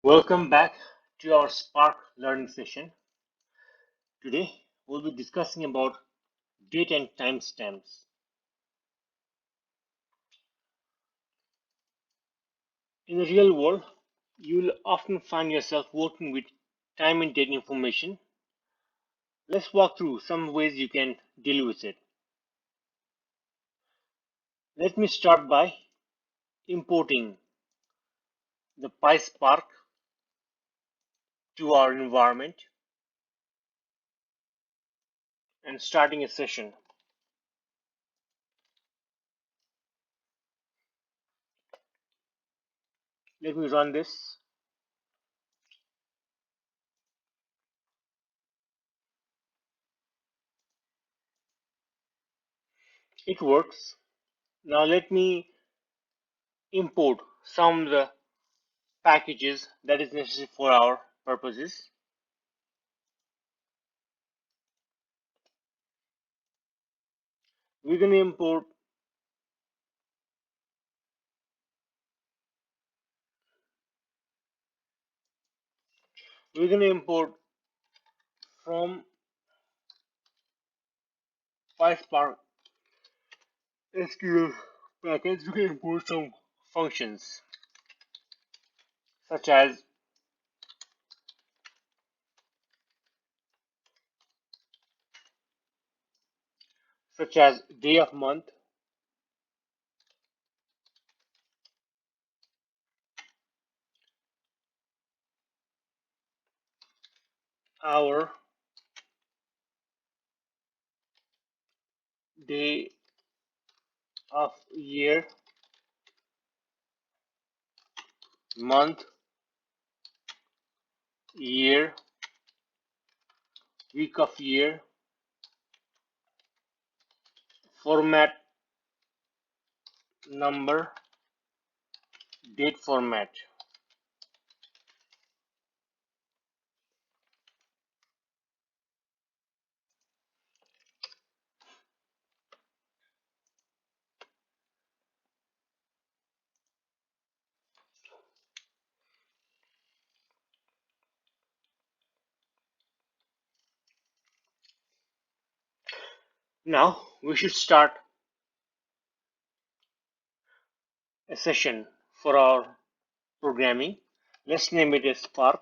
Welcome back to our Spark learning session. Today we'll be discussing about date and timestamps. In the real world, you will often find yourself working with time and date information. Let's walk through some ways you can deal with it. Let me start by importing the PySpark to our environment and starting a session. Let me run this. It works. Now let me import some of the packages that is necessary for our purposes. We're going to import from PySpark SQL package. We can import some functions such as day of month, hour, day of year, month, year, week of year, format, number, date format. Now we should start a session for our programming. Let's name it a Spark,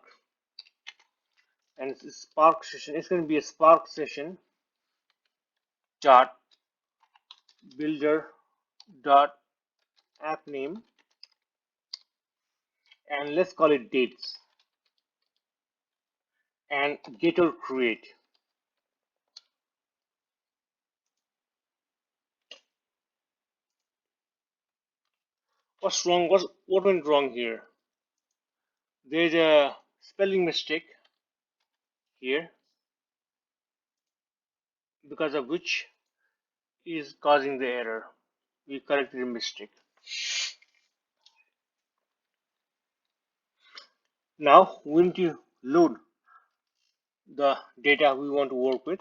and it's a Spark session. It's going to be a Spark session dot builder dot app name, and let's call it dates and get or create. What's wrong? What went wrong here? There's a spelling mistake here, because of which is causing the error. We corrected the mistake. Now we need to load the data we want to work with.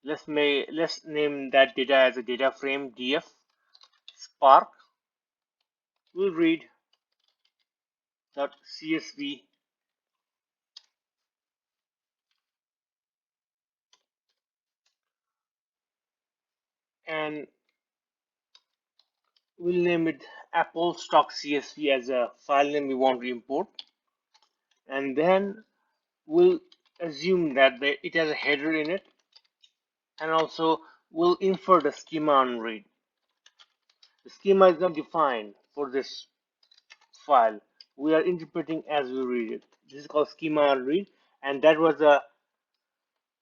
Let's name that data as a data frame df spark. We'll read .csv and we'll name it apple stock csv as a file name we want to import, and then we'll assume that it has a header in it, and also we'll infer the schema on read. The schema is not defined for this file. We are interpreting as we read it. This is called schema on read, and that's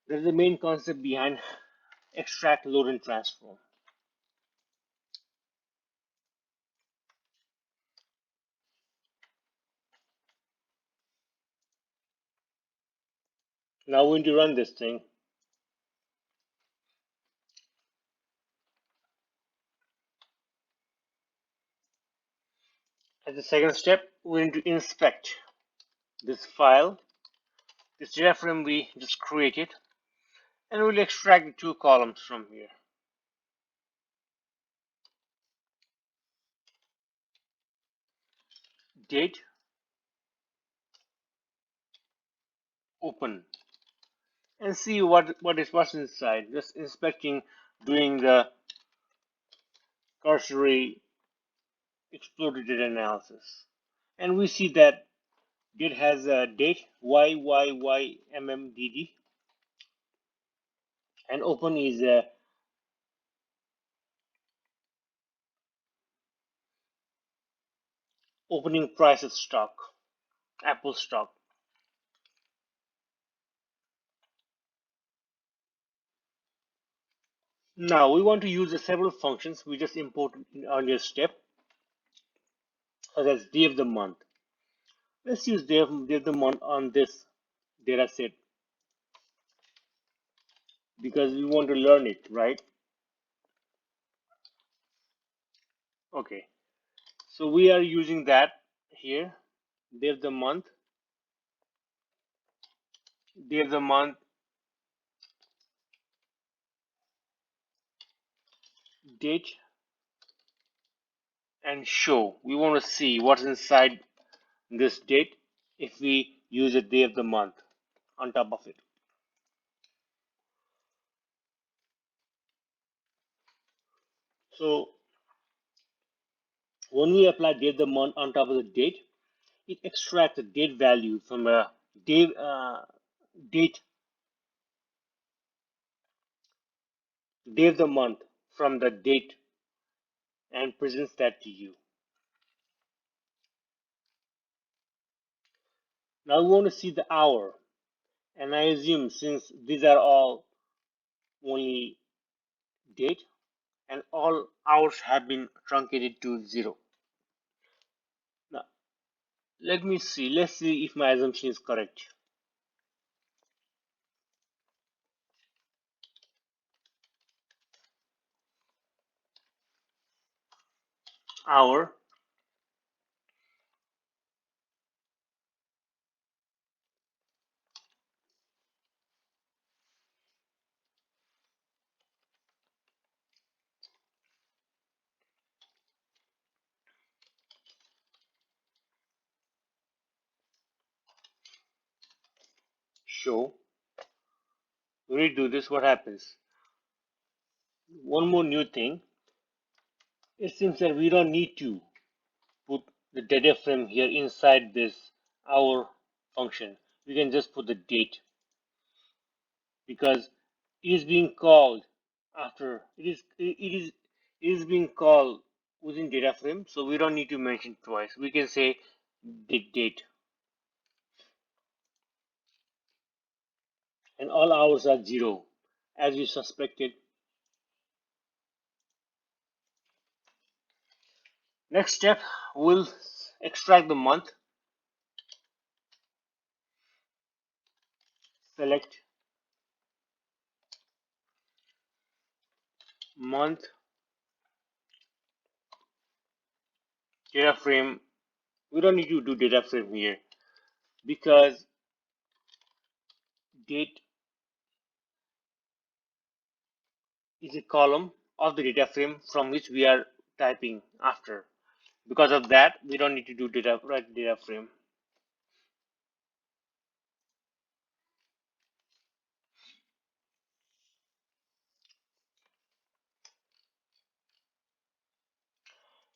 the main concept behind extract, load, and transform. Now we're going to run this thing. As the second step, we're going to inspect this file, this data frame we just created, and we'll extract the two columns from here. Date open and see what's inside. Just inspecting, doing the cursory exploded data analysis, and we see that it has a date YYYMMDD, and open is a opening price of stock, Apple stock. Now we want to use the several functions we just imported in earlier step, such as day of the month. Let's use day of the month on this data set because we want to learn it, right? Okay, so we are using that here, day of the month, day of the month, date, and show. We want to see what's inside this date if we use a day of the month on top of it. So when we apply day of the month on top of the date, it extracts the date value from a date, date day of the month from the date and presents that to you. Now we want to see the hour, and I assume since these are all only date and all hours have been truncated to 0. Now let's see if my assumption is correct. Hour show. When we do this, what happens? One more new thing, it seems that we don't need to put the data frame here inside this hour function. We can just put the date because it is being called after it is being called within data frame, so we don't need to mention twice. We can say the date, and all hours are 0 as we suspected. Next step, we'll extract the month, select month, data frame. We don't need to do data frame here because date is a column of the data frame from which we are typing after. Because of that, we don't need to do write data frame.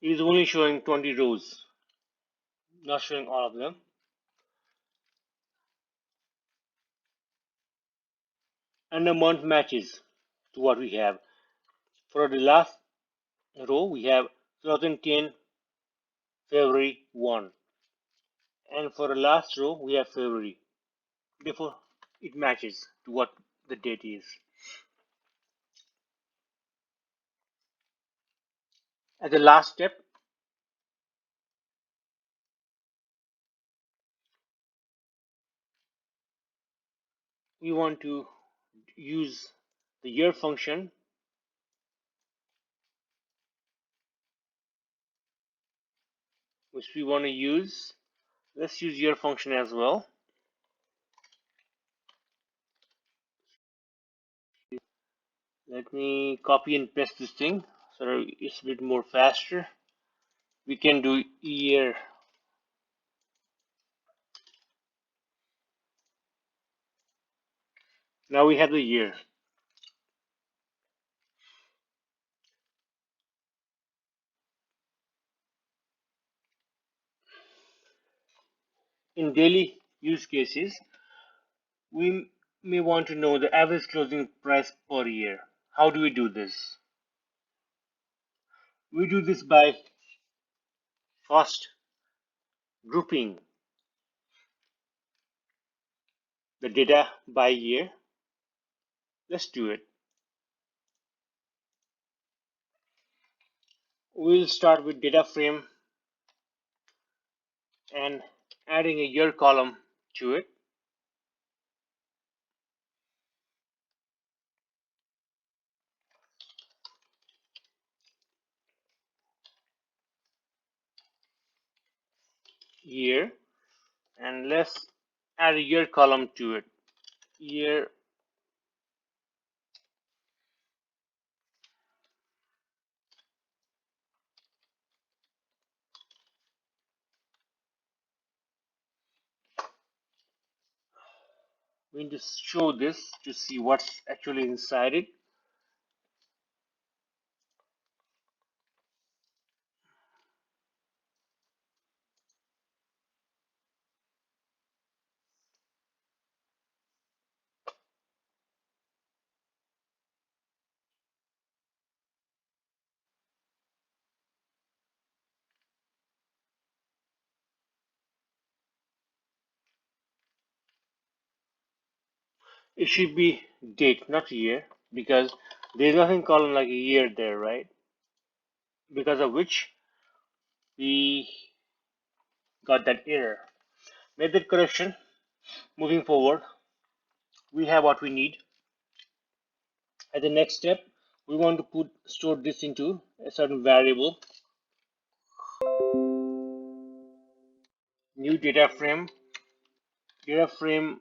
It is only showing 20 rows, not showing all of them. And the month matches to what we have. For the last row, we have 2010 February 1. And for the last row, we have February. Therefore, it matches to what the date is. As the last step, we want to use the year function, which we want to use. Let's use year function as well. Let me copy and paste this thing so it's a bit more faster. We can do year Now we have the year. In daily use cases, we may want to know the average closing price per year. How do we do this? We do this by first grouping the data by year. Let's do it. We'll start with data frame and adding a year column to it. Year, and let's add a year column to it. Year. We need to show this to see what's actually inside it. It should be date, not year, because there's nothing column like a year there, right? Because of which we got that error. Made that correction. Moving forward, we have what we need. At the next step, we want to store this into a certain variable. New data frame. Data frame.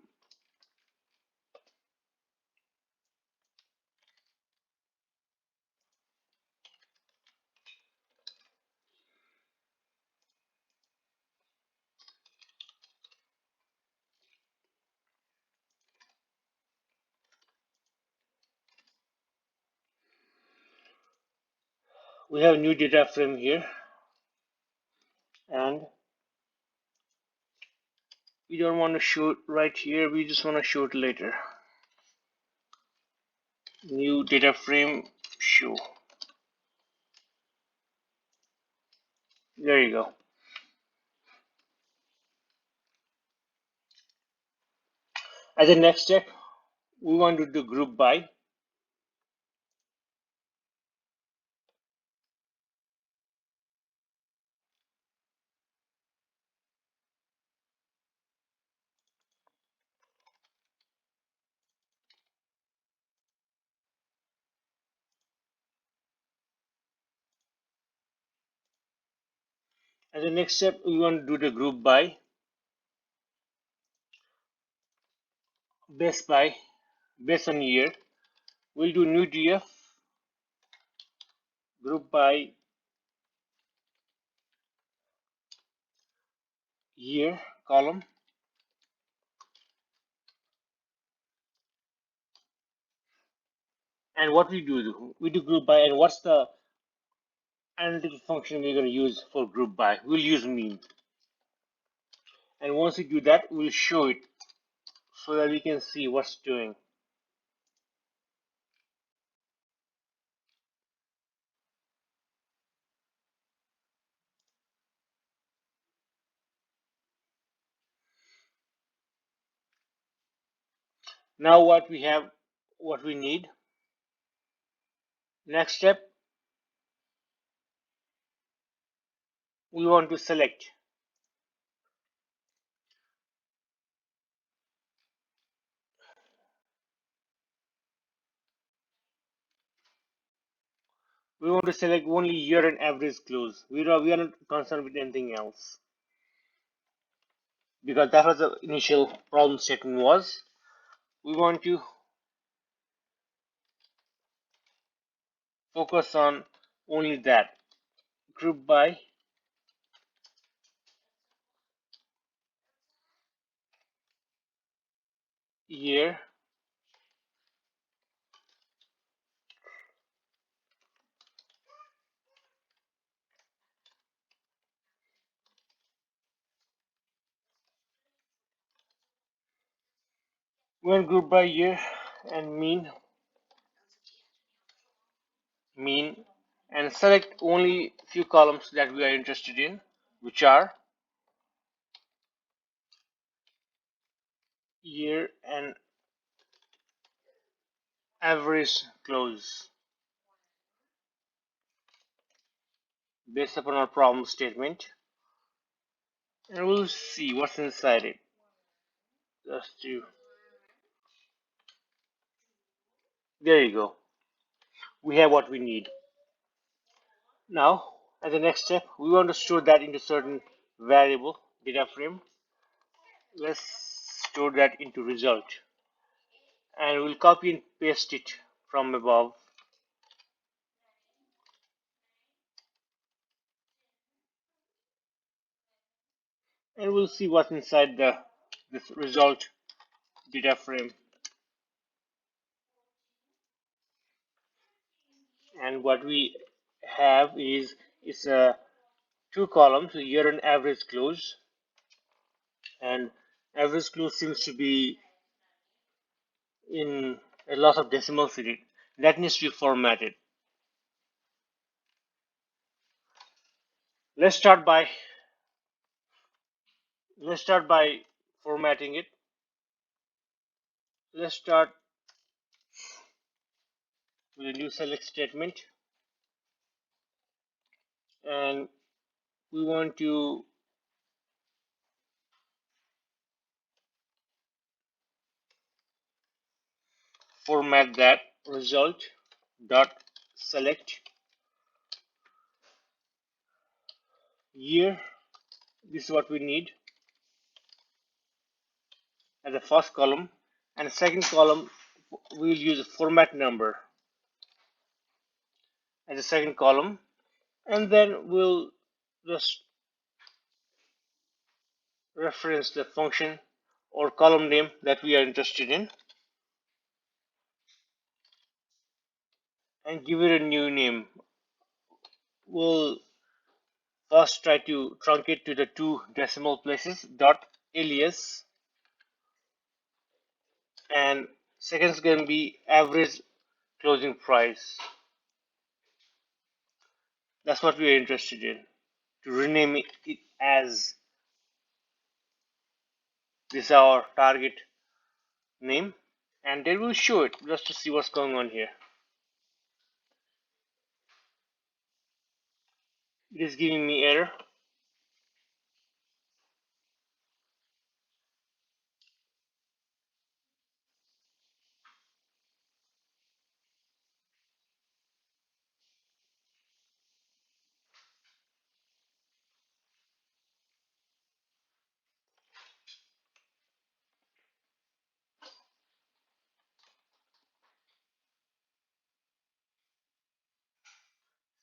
We have a new data frame here, and we don't want to show it right here. We just want to show it later. New data frame, show. There you go. As a next step, we want to do group by. As a next step, we want to do the group by based on year. We'll do new df group by year column. And what we do group by, and what's the analytical function we're going to use for group by? We'll use mean. And once we do that, we'll show it so that we can see what's doing. Now what we have, what we need. Next step, we want to select. We want to select only year and average close. We are not concerned with anything else, because that was the initial problem statement was. We want to focus on only that. Group by year We're going to group by year and mean, and select only few columns that we are interested in, which are year and average close, based upon our problem statement, and we'll see what's inside it. Just to There you go. We have what we need. Now, as the next step, we want to store that into certain variable data frame. Let's store that into result, and we'll copy and paste it from above. And we'll see what's inside this result data frame. And what we have is it's a two columns, year and average close, and average close seems to be in a lot of decimals in it. That needs to be formatted. Let's start by formatting it. Let's start with a new select statement, and we want to format that result dot select year. This is what we need as the first column, and the second column we will use a format number as the second column, and then we'll just reference the function or column name that we are interested in and give it a new name. We'll first try to truncate to the two decimal places dot alias, and second is going to be average closing price. That's what we are interested in, to rename it as this is our target name, and then we'll show it just to see what's going on here. It is giving me error.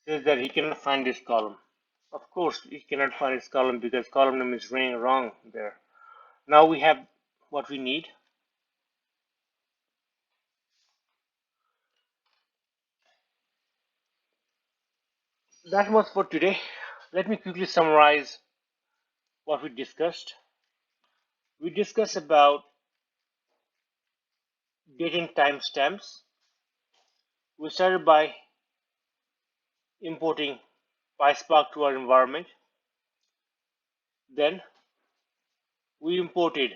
Says that he cannot find this column. Of course, he cannot find this column because column name is wrong there. Now we have what we need. That was for today. Let me quickly summarize what we discussed. We discussed about date and timestamps. We started by importing PySpark to our environment. Then we imported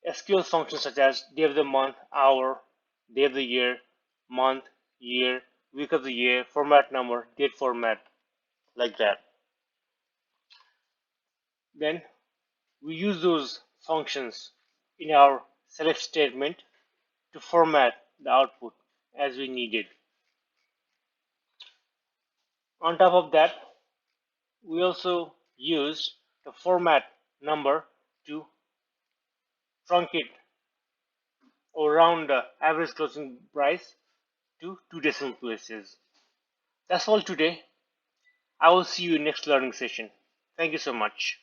SQL functions such as day of the month, hour, day of the year, month, year, week of the year, format number, date format, like that. Then we use those functions in our select statement to format the output as we need it. On top of that, we also use the format number to truncate or round the average closing price to two decimal places. That's all today. I will see you in next learning session. Thank you so much.